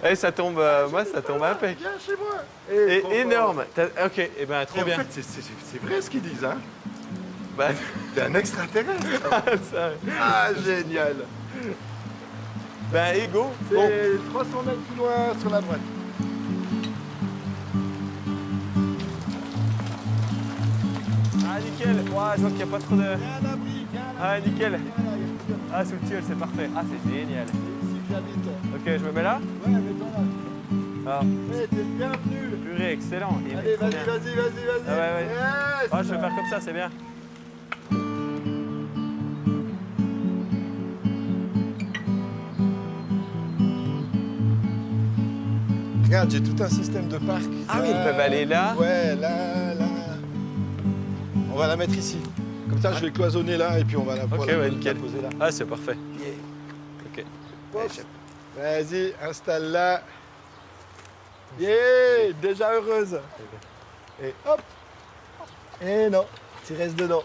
Eh, ça tombe, moi, ça tombe impec. Viens chez moi. Et trop énorme. Ok, et ben, fort. trop Et bien. en fait, c'est vrai ce qu'ils disent, hein. Bah, T'es un extraterrestre. ça, Ah, génial. ben, ego. C'est Bon. 300 mètres plus loin sur la droite. Ah, nickel. Ouais, je vois qu'il n'y a pas trop de. Viens à l'abri, viens à l'abri. Ah, nickel. Viens là, y a plus de- Ah, sous le tilleul, c'est parfait. Ah, c'est génial. C'est ici que j'habite. Ok, je me mets là. Ouais, mets-toi là. Ah, Ouais, t'es bienvenu. purée, excellent. Et Allez, trop vas-y, bien. vas-y, vas-y, vas-y. Ah ouais, ouais. Yes. Ah, je vais faire comme ça, c'est bien. Regarde, j'ai tout un système de parc. Ah oui, ils peuvent aller là. Ouais, là, là. On va la mettre ici. Comme ça, je vais cloisonner là et puis on va la, Ok, la- ouais, la nickel. poser là. Ah, c'est parfait. Ok. Pof. Vas-y, installe là. Yeah, déjà heureuse. Et hop. Et non, tu restes dedans.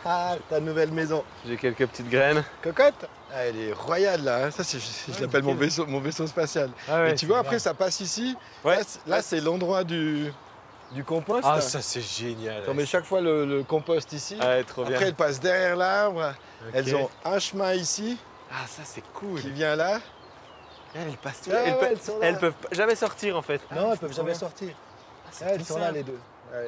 Ah, ta nouvelle maison. J'ai quelques petites graines. Cocotte. Ah, elle est royale là. Hein. Ça, je l'appelle mon vaisseau spatial. Ah Et tu vois, après, ça passe ici. Ouais. Là, c'est l'endroit du compost. Ah, ça, c'est génial. On met chaque fois le compost ici. Ouais, trop bien. Après, elles passent derrière l'arbre. Ok. Elles ont un chemin ici Ah, ça, c'est cool. qui vient là. Elles passent tout. Ah Elles, ouais, peuvent... elles sont là. elles peuvent jamais sortir, en fait. Non, elles peuvent trop jamais bien. sortir. c'est Elles tout sont ça. là les deux.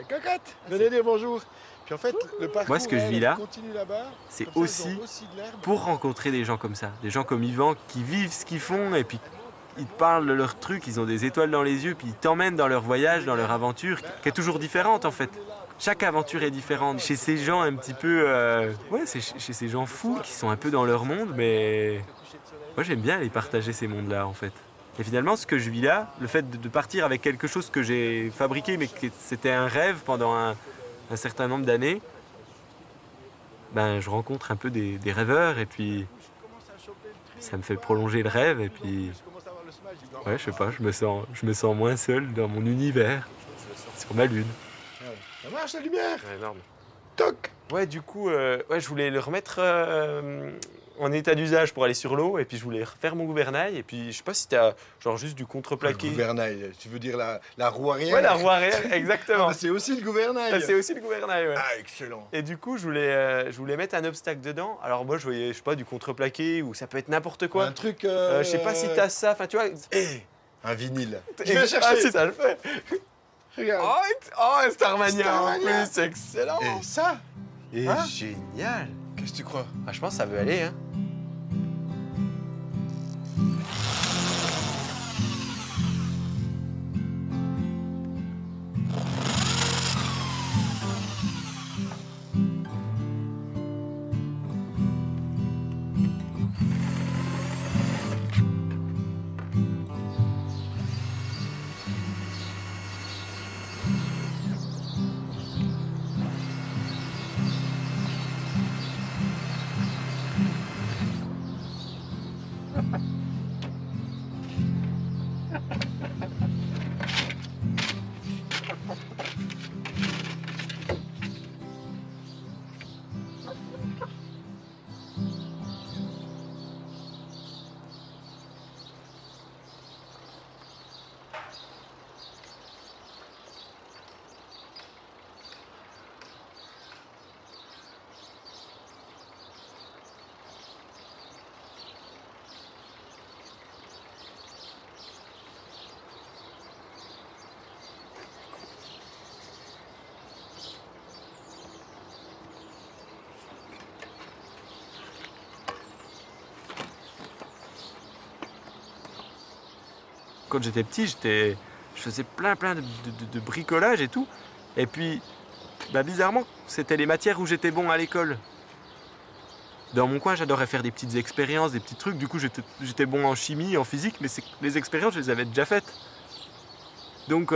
Cocotte, venez dire bonjour. Puis en fait, le parcours Moi, ce que je vis elle là, continue là-bas. c'est Comme ça, elles ont aussi de l'herbe. pour rencontrer des gens comme ça, des gens comme Yvan qui vivent ce qu'ils font et puis ils te parlent de leurs trucs, ils ont des étoiles dans les yeux, puis ils t'emmènent dans leur voyage, dans leur aventure, qui est toujours différente en fait. Chaque aventure est différente. Chez ces gens un petit peu, ouais, c'est chez ces gens fous qui sont un peu dans leur monde, mais moi j'aime bien aller partager ces mondes-là en fait. Et finalement, ce que je vis là, le fait de partir avec quelque chose que j'ai fabriqué, mais que c'était un rêve pendant un certain nombre d'années, ben, je rencontre un peu des rêveurs et puis ça me fait prolonger le rêve et puis ouais, je sais pas, je me sens moins seul dans mon univers sur ma lune. Ça marche la lumière. Ouais, énorme. Toc. Ouais, du coup, ouais, je voulais le remettre en état d'usage pour aller sur l'eau et puis je voulais refaire mon gouvernail et puis je sais pas si t'as genre juste du Le contreplaqué. gouvernail, tu veux dire la roue arrière. Ouais, la roue arrière, exactement. Ah, c'est aussi le gouvernail. Ça, c'est aussi le gouvernail, ouais. Ah, excellent. Et du coup, je voulais mettre un obstacle dedans. Alors moi, je voyais, je sais pas, du contreplaqué ou ça peut être n'importe quoi. Un truc. Je sais pas si t'as ça, enfin tu vois. Un vinyle. Je Et- vais chercher. Ah, si, ça le fait. Regarde. Oh, Starmania en Starmania. plus, c'est excellent. Et ça, Et Hein génial. qu'est-ce que tu crois? Ah, je pense que ça veut aller, hein. Quand j'étais petit, je faisais plein de bricolage et tout. Et puis, bah, bizarrement, c'était les matières où j'étais bon à l'école. Dans mon coin, j'adorais faire des petites expériences, des petits trucs. Du coup, j'étais bon en chimie, en physique, mais les expériences, je les avais déjà faites. Donc,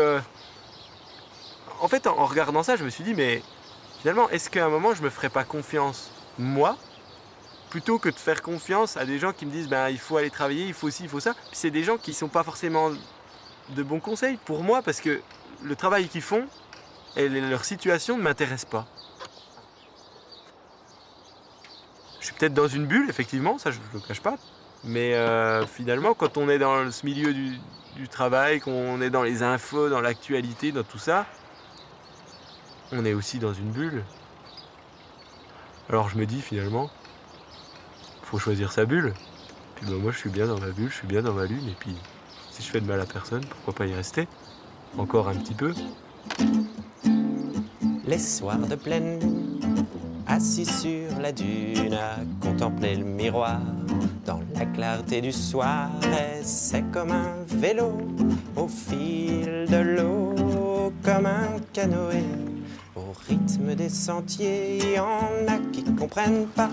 en fait, en regardant ça, je me suis dit, mais finalement, est-ce qu'à un moment, je me ferais pas confiance, moi, plutôt que de faire confiance à des gens qui me disent il faut aller travailler, il faut ci, il faut ça. Puis c'est des gens qui sont pas forcément de bons conseils pour moi parce que le travail qu'ils font et leur situation ne m'intéresse pas. Je suis peut-être dans une bulle, effectivement, ça je ne le cache pas. Mais finalement, quand on est dans ce milieu du travail, qu'on est dans les infos, dans l'actualité, dans tout ça, on est aussi dans une bulle. Alors je me dis finalement, faut choisir sa bulle. Puis moi je suis bien dans ma bulle, je suis bien dans ma lune, et puis si je fais de mal à personne, pourquoi pas y rester? Encore un petit peu. Les soirs de pleine lune, assis sur la dune, à contempler le miroir dans la clarté du soir. Et c'est comme un vélo au fil de l'eau, comme un canoë au rythme des sentiers. Il y en a qui comprennent pas,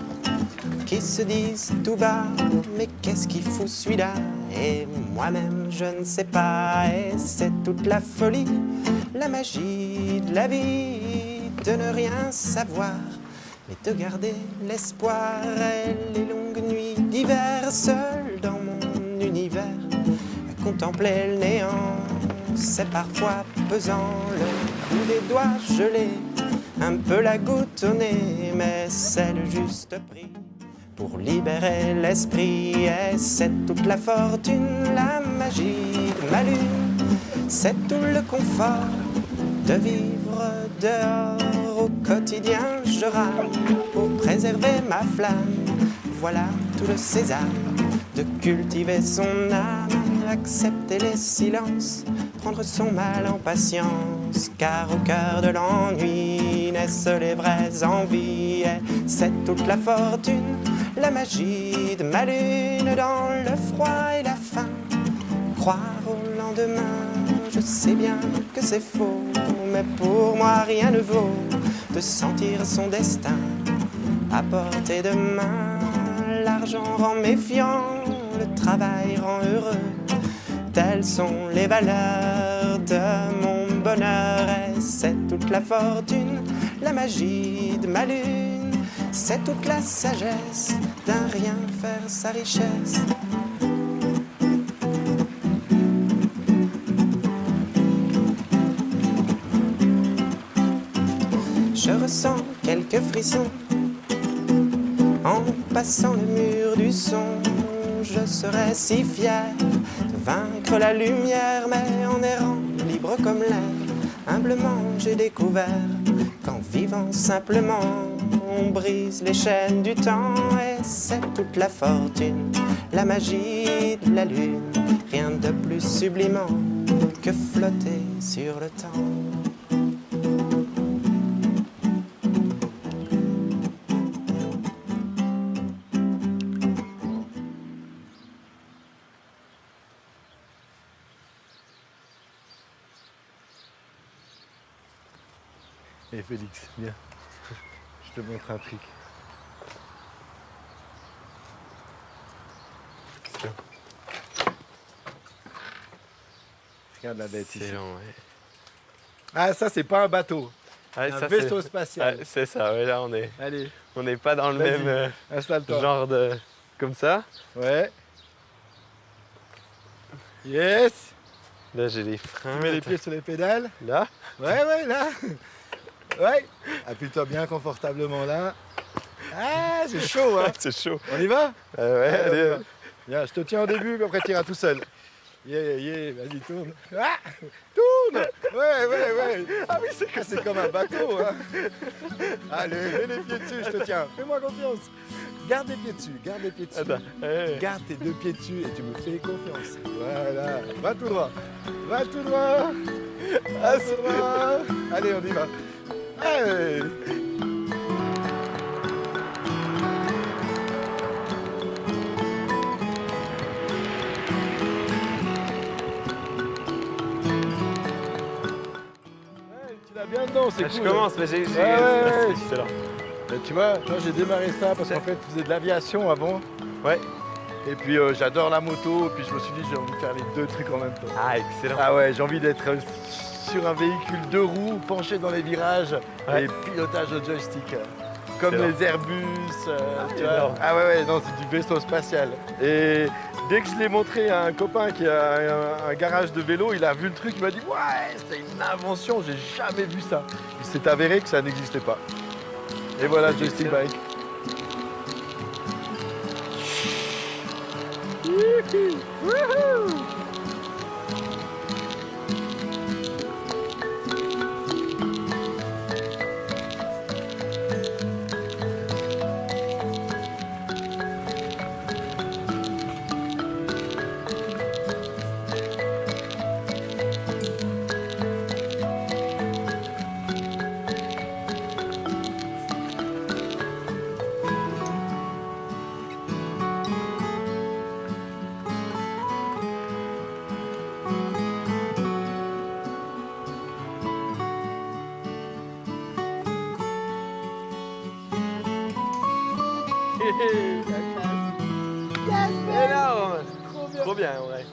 qui se disent tout bas, mais qu'est-ce qu'il fout celui-là? Et moi-même je ne sais pas, et c'est toute la folie, la magie de la vie, de ne rien savoir, mais de garder l'espoir. Et les longues nuits d'hiver, seul dans mon univers, à contempler le néant, c'est parfois pesant, le bout des doigts gelés, un peu la goutte au nez, mais c'est le juste prix pour libérer l'esprit. Et c'est toute la fortune, la magie de ma lune, c'est tout le confort de vivre dehors. Au quotidien je rame pour préserver ma flamme, voilà tout le sésame de cultiver son âme, accepter les silences, prendre son mal en patience, car au cœur de l'ennui naissent les vraies envies. Et c'est toute la fortune, la magie de ma lune, dans le froid et la faim, croire au lendemain. Je sais bien que c'est faux, mais pour moi rien ne vaut de sentir son destin à portée de main. L'argent rend méfiant, le travail rend heureux, telles sont les valeurs de mon bonheur. Et c'est toute la fortune, la magie de ma lune, c'est toute la sagesse d'un rien faire sa richesse. Je ressens quelques frissons en passant le mur du son. Je serais si fier de vaincre la lumière, mais en errant libre comme l'air, humblement j'ai découvert qu'en vivant simplement, on brise les chaînes du temps. Et c'est toute la fortune, la magie de la lune, rien de plus sublimant que flotter sur le temps. Et Félix, viens, je te montre un truc. Tiens. Regarde la bête ici. Excellent, ouais. Ah, ça c'est pas un bateau, Ouais, un ça, vaisseau spatial. Ouais, c'est ça, ouais, là Allez, on n'est pas dans le vas-y, même installe-toi. genre de. Comme ça. Ouais. Yes. Là j'ai les freins. Tu mets les pieds sur les pédales. Là. Ouais, là. Ouais. Appuie-toi bien confortablement là. Ah, c'est chaud, hein. C'est chaud. On y va? Ouais, On y allez. va. Viens, je te tiens au début, puis après tu iras tout seul. Vas-y, tourne. Ah, tourne. Ouais. Ah oui, c'est comme un bateau, hein. Allez, mets les pieds dessus, je te tiens. Fais-moi confiance. Garde les pieds dessus, Attends. Ouais. Garde tes deux pieds dessus et tu me fais confiance. Voilà. Va tout droit. Va tout droit. Allez, on y va. Allez. Tu l'as bien dedans, c'est cool. Je commence, mais j'ai. Ouais. C'est là. Tu vois, moi j'ai démarré ça parce qu'en fait, je faisais de l'aviation avant. Ouais. Et puis j'adore la moto, et puis je me suis dit j'ai envie de faire les deux trucs en même temps. Ah, excellent. Ah ouais, j'ai envie d'être sur un véhicule 2 roues, penché dans les virages, Ouais. et pilotage au joystick. comme C'est les Airbus. Tu vois. Ah ouais, non, c'est du vaisseau spatial. Et dès que je l'ai montré à un copain qui a un garage de vélo, il a vu le truc, il m'a dit ouais, c'est une invention, j'ai jamais vu ça. Il s'est avéré que ça n'existait pas. Et voilà, Joystick Bike. Wouhou! Énorme! Trop bien, ouais.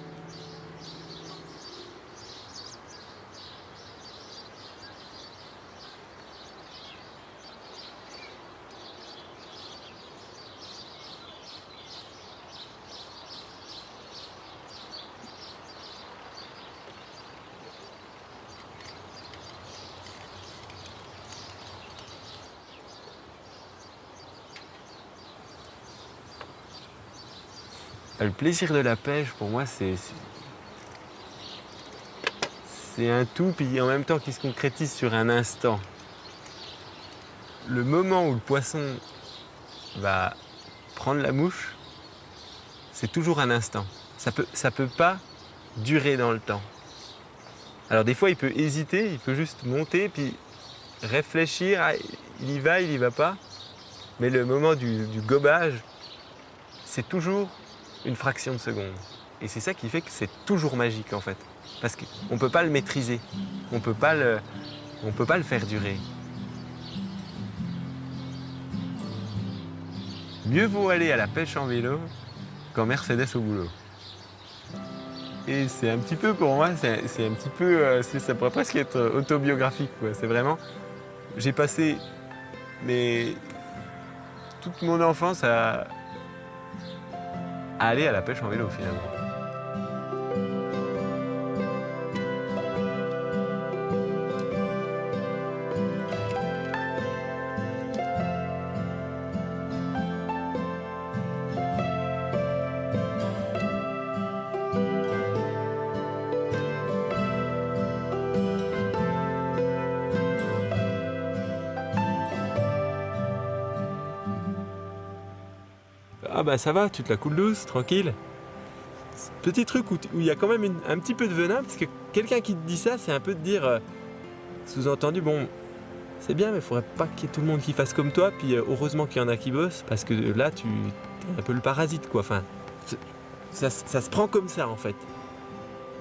Le plaisir de la pêche, pour moi, c'est un tout, puis en même temps qui se concrétise sur un instant. Le moment où le poisson va prendre la mouche, c'est toujours un instant. Ça peut pas durer dans le temps. Alors des fois, il peut hésiter, il peut juste monter, puis réfléchir, ah, il y va pas. Mais le moment du gobage, c'est toujours une fraction de seconde. Et c'est ça qui fait que c'est toujours magique en fait. Parce qu'on ne peut pas le maîtriser, on peut pas le faire durer. Mieux vaut aller à la pêche en vélo qu'en Mercedes au boulot. Et c'est un petit peu pour moi, c'est un petit peu, ça pourrait presque être autobiographique, quoi. C'est vraiment, j'ai passé toute mon enfance à aller à la pêche en vélo finalement. Ah bah ça va, tu te la coules douce, tranquille. Petit truc où il y a quand même un petit peu de venin, parce que quelqu'un qui te dit ça, c'est un peu de dire, sous-entendu, bon, c'est bien, mais il faudrait pas qu'il y ait tout le monde qui fasse comme toi, puis heureusement qu'il y en a qui bossent, parce que là, tu es un peu le parasite, quoi. Enfin, ça se prend comme ça, en fait.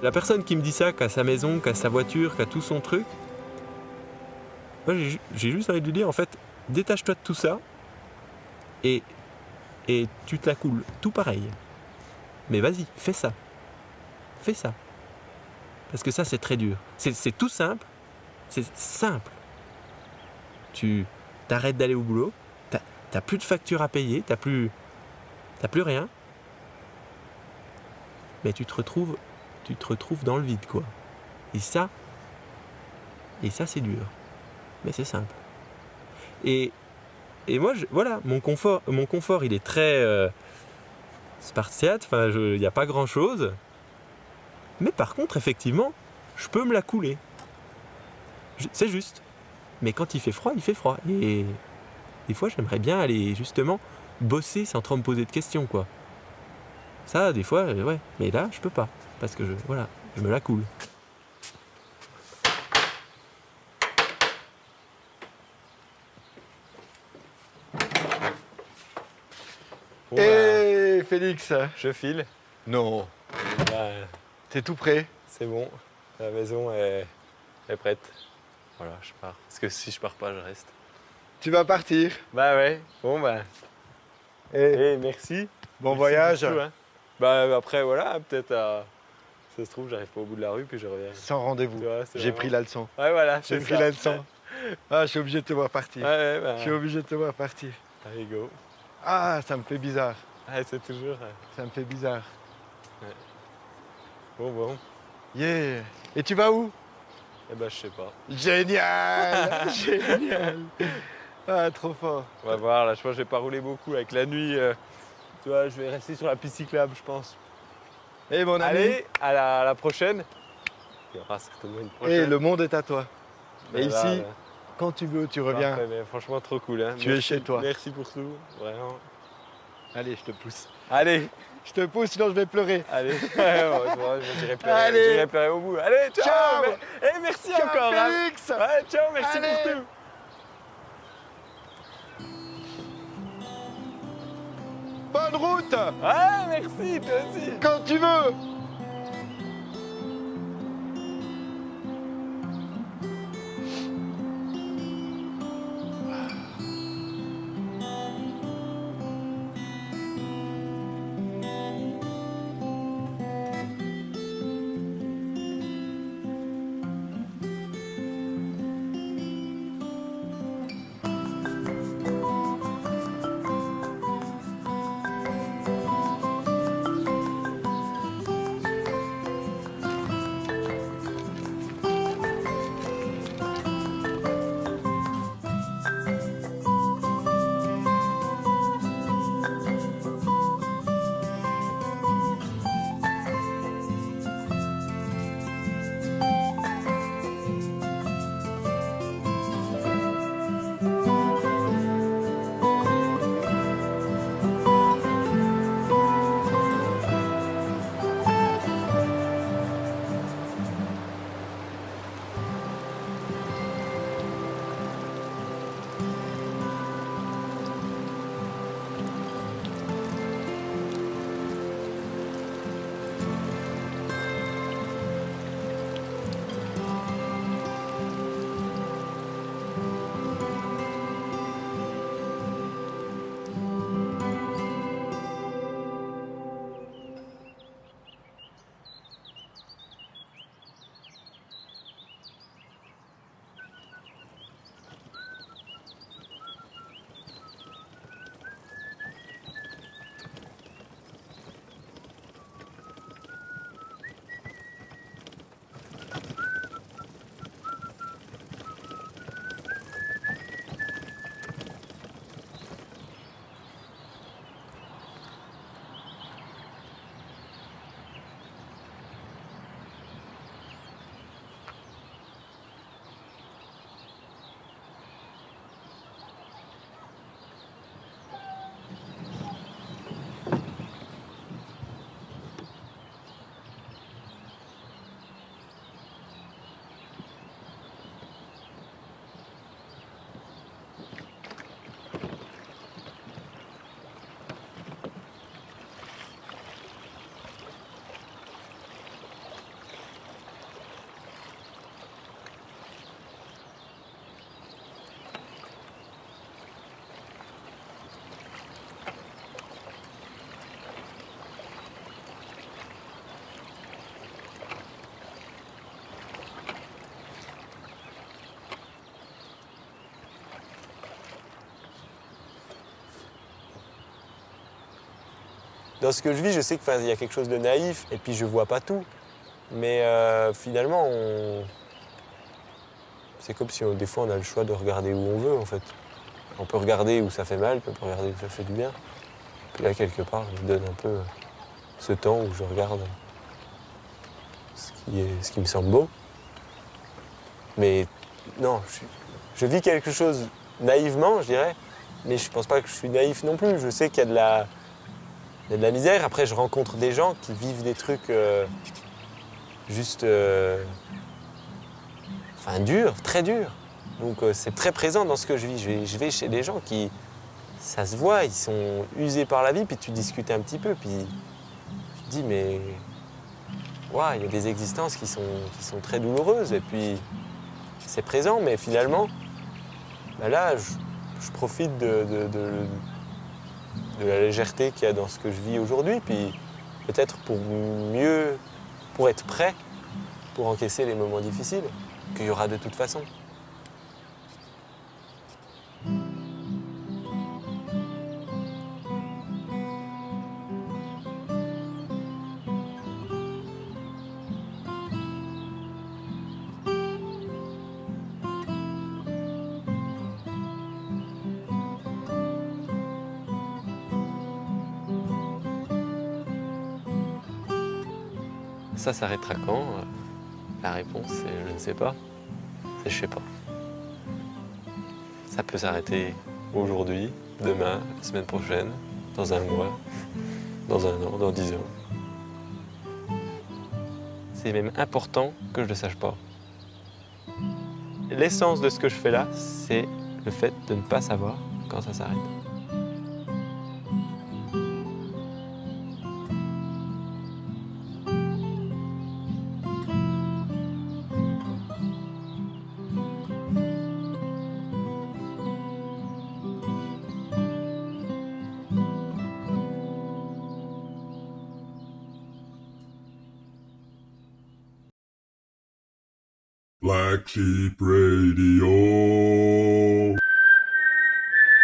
La personne qui me dit ça, qui a sa maison, qui a sa voiture, qui a tout son truc, moi, j'ai juste envie de lui dire, en fait, détache-toi de tout ça, et tu te la coules, tout pareil. Mais vas-y, fais ça. Fais ça. Parce que ça, c'est très dur. C'est tout simple. C'est simple. Tu t'arrêtes d'aller au boulot, t'as plus de facture à payer, t'as plus rien. Mais tu te retrouves dans le vide, quoi. Et ça, c'est dur. Mais c'est simple. Et moi, voilà, mon confort, il est très spartiate, enfin, il n'y a pas grand-chose. Mais par contre, effectivement, je peux me la couler. C'est juste. Mais quand il fait froid, il fait froid. Et des fois, j'aimerais bien aller, justement, bosser sans trop me poser de questions, quoi. Ça, des fois, ouais. Mais là, je peux pas. Parce que, je me la coule. Bon, et Félix, Je file. non, Bah, t'es tout prêt. c'est bon. La maison est prête. Voilà, je pars. Parce que si je pars pas, je reste. Tu vas partir. Bah ouais. Bon bah. Et Merci. bon Merci voyage. beaucoup, hein. Bah après voilà, peut-être ça se trouve, j'arrive pas au bout de la rue puis je reviens. Sans rendez-vous. Tu vois, c'est J'ai vraiment- pris la leçon. Ouais voilà, J'ai c'est pris ça. la leçon. Ah, je suis obligé de te voir partir. Ouais, bah, Je suis obligé de te voir partir. allez, go. Ah, ça me fait bizarre. Ouais, c'est toujours... Ça me fait bizarre. Bon. Yeah. Et tu vas où? Eh ben, je sais pas. Génial. Génial. Ah, trop fort. On va voir, là, je pense que je vais pas rouler beaucoup avec la nuit. Tu vois, je vais rester sur la piste cyclable, je pense. Et mon ami. Allez, à la prochaine. Il y aura certainement une prochaine. Et le monde est à toi. Ben Et là, ici, là, quand tu veux, tu reviens. parfait, mais franchement, trop cool. Hein. Tu es Merci- chez toi. Merci pour tout, vraiment. Allez, je te pousse. Allez, Je te pousse, sinon je vais pleurer. allez. J'irai pleurer, Allez. j'irai pleurer au bout. Allez, ciao, Ciao. merci Ciao, encore. hein. Félix. Ouais, ciao, merci Allez. pour tout. Bonne route. Ouais, merci, toi aussi. Quand tu veux. Dans ce que je vis, je sais qu'il y a quelque chose de naïf et puis je vois pas tout. Mais finalement, c'est comme si des fois on a le choix de regarder où on veut en fait. On peut regarder où ça fait mal, puis on peut regarder où ça fait du bien. Puis là, quelque part, je me donne un peu ce temps où je regarde ce qui me semble beau. Mais non, je vis quelque chose naïvement, je dirais, mais je pense pas que je suis naïf non plus. Je sais qu'il y a de la misère. Après, je rencontre des gens qui vivent des trucs juste durs, très durs. Donc c'est très présent dans ce que je vis. Je vais chez des gens qui, ça se voit, ils sont usés par la vie, puis tu discutes un petit peu, puis tu te dis, mais ouais, il y a des existences qui sont très douloureuses, et puis c'est présent, mais finalement, là, je profite de la légèreté qu'il y a dans ce que je vis aujourd'hui, puis peut-être pour être prêt pour encaisser les moments difficiles, qu'il y aura de toute façon. Ça s'arrêtera quand? La réponse est je ne sais pas. C'est je sais pas. Ça peut s'arrêter aujourd'hui, demain, la semaine prochaine, dans un mois, dans un an, dans 10 ans. C'est même important que je ne le sache pas. L'essence de ce que je fais là, c'est le fait de ne pas savoir quand ça s'arrête. Black Sheep Radio.